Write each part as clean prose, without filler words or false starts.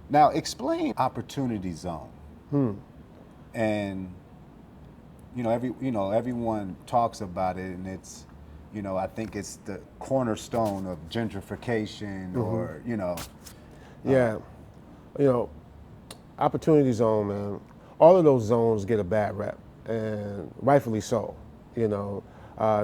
Now, explain opportunity zone. Hmm. And everyone talks about it, and it's, I think it's the cornerstone of gentrification, Mm-hmm. or Yeah. You know, opportunity zone, man. All of those zones get a bad rep, and rightfully so. You know,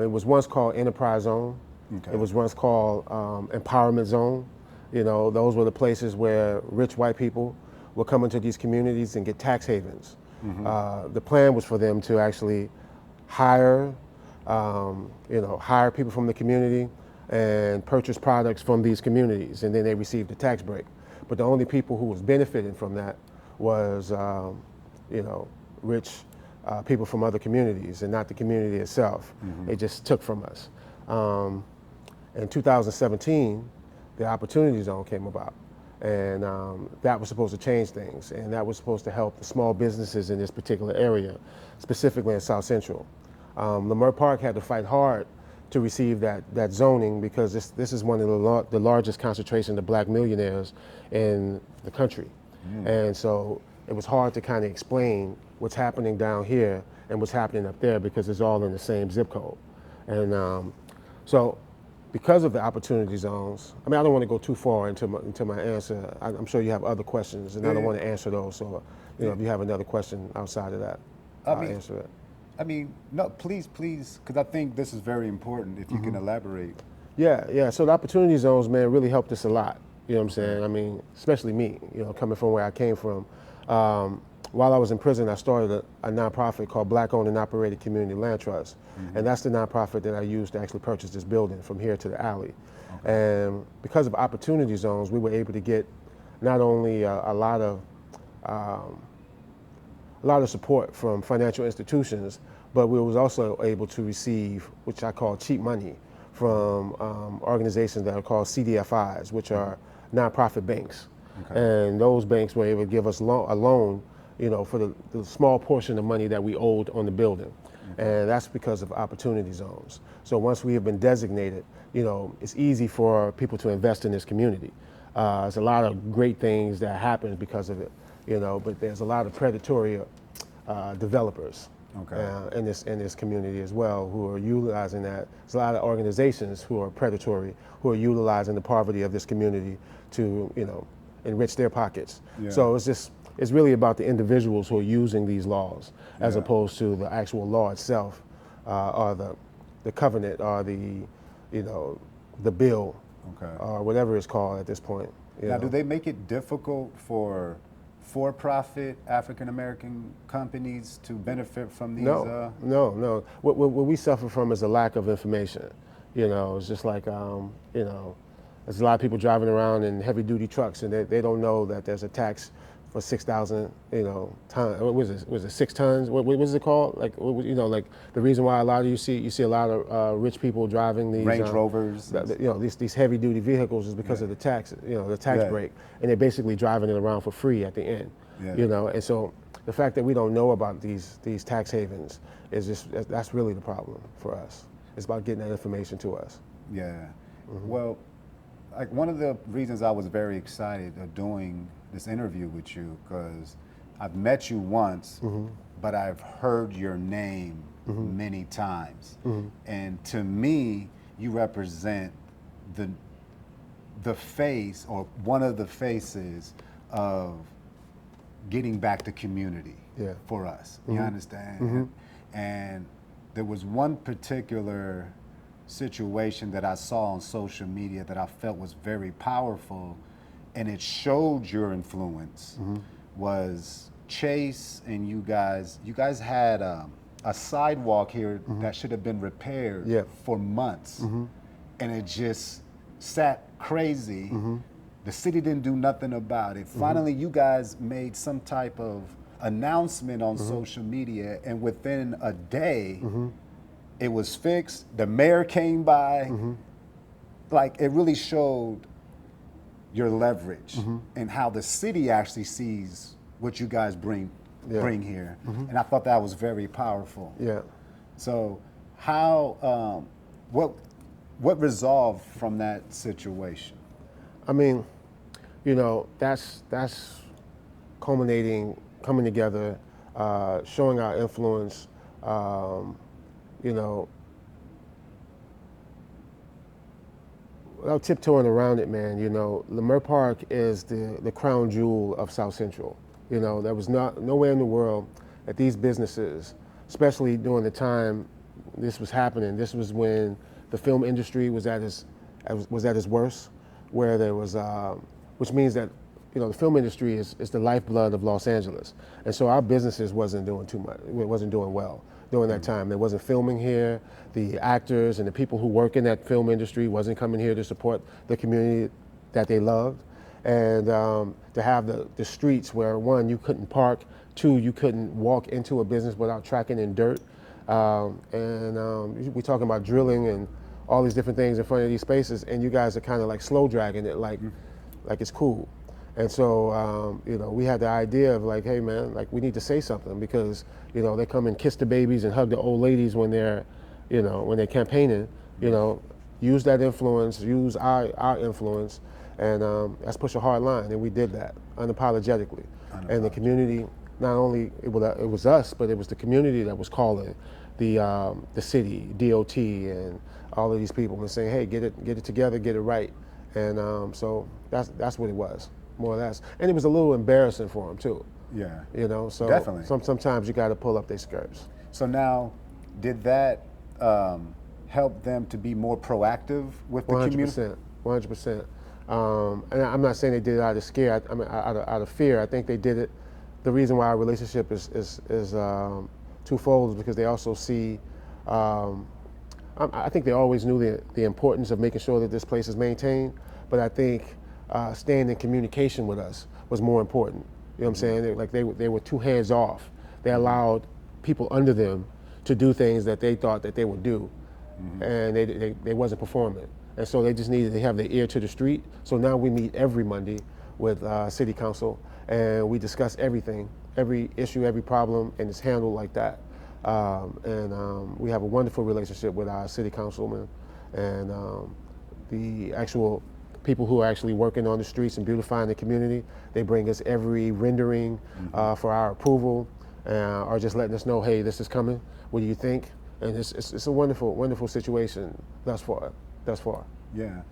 it was once called enterprise zone. It okay. was once called empowerment zone. You know, those were the places where rich white people would come into these communities and get tax havens. Mm-hmm. The plan was for them to actually hire, hire people from the community and purchase products from these communities, and then they received a tax break. But the only people who was benefiting from that was, you know, rich people from other communities, and not the community itself. Mm-hmm. They just took from us. Um, in 2017, the Opportunity Zone came about, and that was supposed to change things, and that was supposed to help the small businesses in this particular area, specifically in South Central. Leimert Park had to fight hard to receive that zoning, because this is one of the largest concentration of black millionaires in the country. Mm. And so it was hard to kind of explain what's happening down here and what's happening up there, because it's all in the same zip code. And so because of the opportunity zones, I mean, I don't want to go too far into my answer. I'm sure you have other questions, and I don't Yeah, want to answer those. So, yeah. if you have another question outside of that, I I'll mean, answer it. no, please, because I think this is very important. If you can elaborate. Yeah, yeah. So the opportunity zones, man, really helped us a lot. You know what I'm Okay. saying? I mean, especially me, coming from where I came from. While I was in prison, I started a nonprofit called Black Owned and Operated Community Land Trust. Mm-hmm. And that's the nonprofit that I used to actually purchase this building from here to the alley. Okay. And because of opportunity zones, we were able to get not only um, a lot of support from financial institutions, but we was also able to receive, which I call cheap money, from organizations that are called CDFIs, which Mm-hmm. are nonprofit banks. Okay. And those banks were able to give us a loan, for the small portion of money that we owed on the building. Okay. And that's because of opportunity zones. So once we have been designated, it's easy for people to invest in this community. There's a lot of great things that happen because of it, but there's a lot of predatory developers Okay. in this community as well, who are utilizing that. There's a lot of organizations who are predatory, who are utilizing the poverty of this community to enrich their pockets. Yeah. So it's really about the individuals who are using these laws, as Yeah. opposed to the actual law itself, or the covenant, or you know the bill, Okay. or whatever it's called at this point. You Now, do know. they make it difficult for-profit African American companies to benefit from these? No, no, no. What we suffer from is a lack of information. It's just like, there's a lot of people driving around in heavy duty trucks, and they don't know that there's a tax for 6,000, tons. What was it 6 tons? What was it called? Like, like the reason why a lot of you see a lot of rich people driving these, Range Rovers. these heavy duty vehicles is because Yeah. of the tax Yeah. break, and they're basically driving it around for free at the end. Yeah. And so the fact that we don't know about these tax havens that's really the problem for us. It's about getting that information to us. Yeah. Well, like one of the reasons I was very excited of doing this interview with you, because I've met you once, but I've heard your name many times. And to me, you represent the the face, or one of the faces of getting back to community Yeah. for us. You understand? And there was one particular situation that I saw on social media that I felt was very powerful, and it showed your influence. Was Chase and you guys had a sidewalk here that should have been repaired Yeah. for months, and it just sat crazy. The city didn't do nothing about it. Finally, you guys made some type of announcement on social media, and within a day, it was fixed. The mayor came by. Like, it really showed your leverage and how the city actually sees what you guys bring Yeah. here. And I thought that was very powerful. Yeah. So, what resolved from that situation? I mean, you know, that's culminating, coming together, showing our influence, you know, without tiptoeing around it, man, you know, Leimert Park is the crown jewel of South Central. You know, there was nowhere in the world that these businesses, especially during the time this was happening, this was when the film industry was at its worst, where there was, which means that, you know, the film industry is the lifeblood of Los Angeles. And so our businesses wasn't doing too much, it wasn't doing well during that time. There wasn't filming here. The actors and the people who work in that film industry wasn't coming here to support the community that they loved. And to have the streets where, one, you couldn't park, two, you couldn't walk into a business without tracking in dirt. We're talking about drilling and all these different things in front of these spaces, and you guys are kind of like slow dragging it like it's cool. And so, you know, we had the idea of like, hey man, like we need to say something because, you know, they come and kiss the babies and hug the old ladies when they're, you know, when they're campaigning, you know, use that influence, use our influence, and let's push a hard line. And we did that unapologetically. And the community, not only it was us, but it was the community that was calling the city, DOT, and all of these people and saying, hey, get it together, get it right. And so that's what it was, more or less. And it was a little embarrassing for them too. Yeah. You know, so definitely. Sometimes you got to pull up their skirts. So now, did that help them to be more proactive with the community? 100%. And I'm not saying they did it out of scare. I mean, out of fear. I think they did it. The reason why our relationship is twofold is because they also see. I think they always knew the importance of making sure that this place is maintained, but I think staying in communication with us was more important. You know what I'm saying? They were too hands off. They allowed people under them to do things that they thought that they would do, and they wasn't performing. And so they just needed to have their ear to the street. So now we meet every Monday with City Council, and we discuss everything, every issue, every problem, and it's handled like that. We have a wonderful relationship with our city councilman and the actual people who are actually working on the streets and beautifying the community. They bring us every rendering for our approval, or just letting us know, hey, this is coming. What do you think? And it's a wonderful, wonderful situation thus far. Yeah.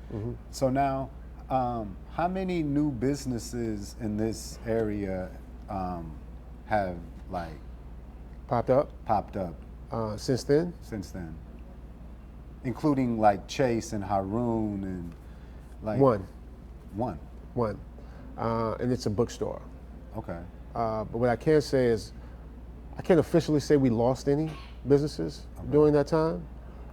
So now, how many new businesses in this area have like popped up since then, including like Chase and Haroon and like one, and it's a bookstore. Okay. But what I can say is, I can't officially say we lost any businesses during that time,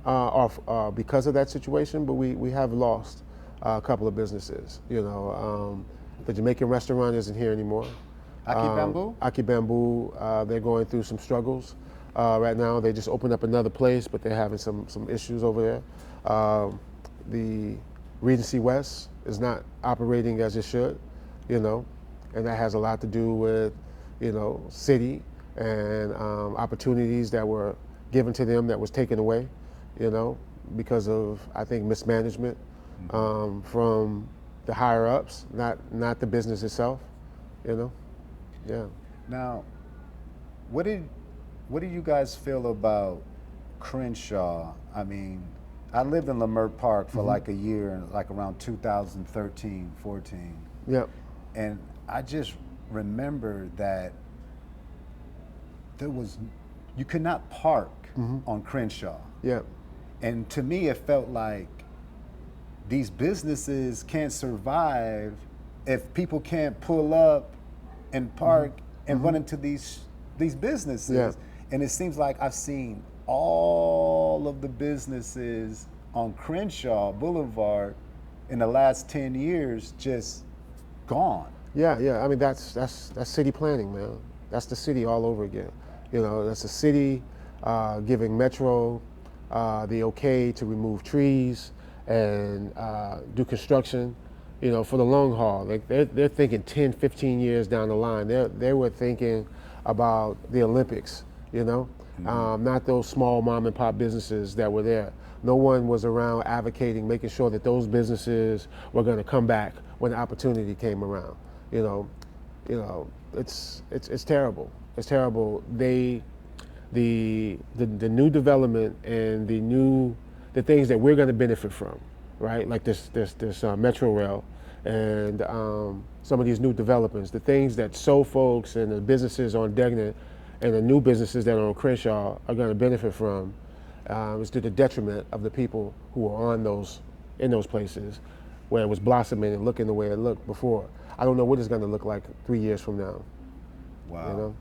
or because of that situation. But we have lost a couple of businesses. You know, the Jamaican restaurant isn't here anymore. Aki Bamboo, they're going through some struggles right now. They just opened up another place, but they're having some issues over there. The Regency West is not operating as it should, you know, and that has a lot to do with, you know, city and opportunities that were given to them that was taken away, you know, because of, I think, mismanagement from the higher ups, not the business itself, you know. Yeah. Now, what did you guys feel about Crenshaw? I mean, I lived in Leimert Park for like a year, like around 2013, 14. Yep. And I just remember that you could not park on Crenshaw. Yep. And to me, it felt like these businesses can't survive if people can't pull up and park and run into these businesses. Yeah. And it seems like I've seen all of the businesses on Crenshaw Boulevard in the last 10 years just gone. Yeah. I mean, that's city planning, man. That's the city all over again. You know, that's the city giving Metro the okay to remove trees and do construction, you know, for the long haul. Like they're thinking 10, 15 years down the line. They were thinking about the Olympics, you know, not those small mom and pop businesses that were there. No one was around advocating, making sure that those businesses were going to come back when the opportunity came around. It's terrible. It's terrible. The new development and the things that we're going to benefit from, right? Like this Metro Rail and some of these new developments, the things that folks and the businesses on Degnan and the new businesses that are on Crenshaw are going to benefit from, is to the detriment of the people who are in those places where it was blossoming and looking the way it looked before. I don't know what it's going to look like 3 years from now. Wow. You know?